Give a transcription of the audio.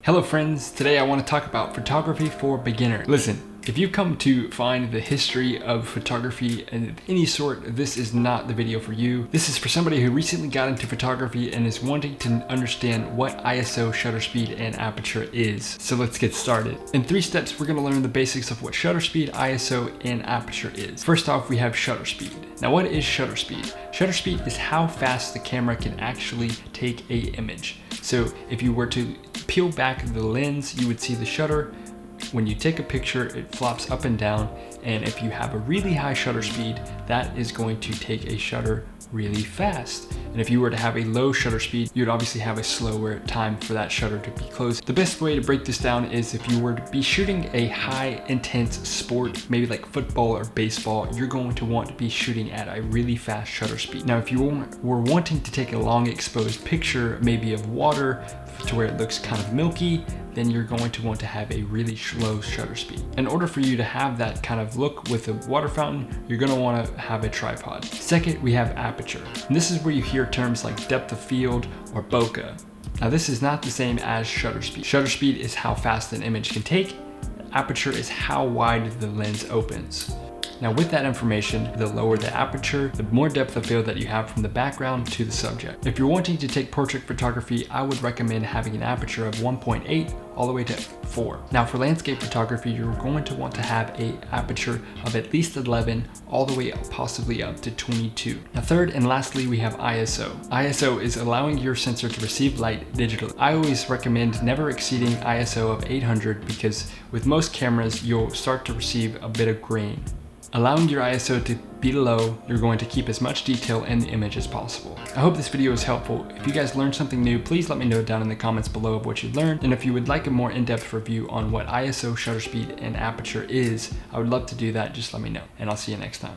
Hello friends, today I want to talk about photography for beginners. Listen, if you've come to find the history of photography of any sort, this is not the video for you. This is for somebody who recently got into photography and is wanting to understand what ISO, shutter speed, and aperture is. So let's get started. In 3 steps, we're going to learn the basics of what shutter speed, ISO, and aperture is. First off, we have shutter speed. Now what is shutter speed? Shutter speed is how fast the camera can actually take an image. So if you were to peel back the lens, you would see the shutter. When you take a picture, it flops up and down, and if you have a really high shutter speed, that is going to take a shutter really fast. And if you were to have a low shutter speed, you'd obviously have a slower time for that shutter to be closed. The best way to break this down is if you were to be shooting a high intense sport, maybe like football or baseball, you're going to want to be shooting at a really fast shutter speed. Now, if you were wanting to take a long exposed picture, maybe of water, to where it looks kind of milky, then you're going to want to have a really slow shutter speed. In order for you to have that kind of look with a water fountain, you're going to want to have a tripod. Second, we have aperture. And this is where you hear terms like depth of field or bokeh. Now this is not the same as shutter speed. Shutter speed is how fast an image can take. Aperture is how wide the lens opens. Now with that information, the lower the aperture, the more depth of field that you have from the background to the subject. If you're wanting to take portrait photography, I would recommend having an aperture of 1.8 all the way to 4. Now for landscape photography, you're going to want to have an aperture of at least 11 all the way up, possibly up to 22. Now third and lastly, we have ISO. ISO is allowing your sensor to receive light digitally. I always recommend never exceeding ISO of 800 because with most cameras, you'll start to receive a bit of grain. Allowing your ISO to be low, you're going to keep as much detail in the image as possible. I hope this video was helpful. If you guys learned something new, please let me know down in the comments below of what you learned. And if you would like a more in-depth review on what ISO, shutter speed, and aperture is, I would love to do that. Just let me know, and I'll see you next time.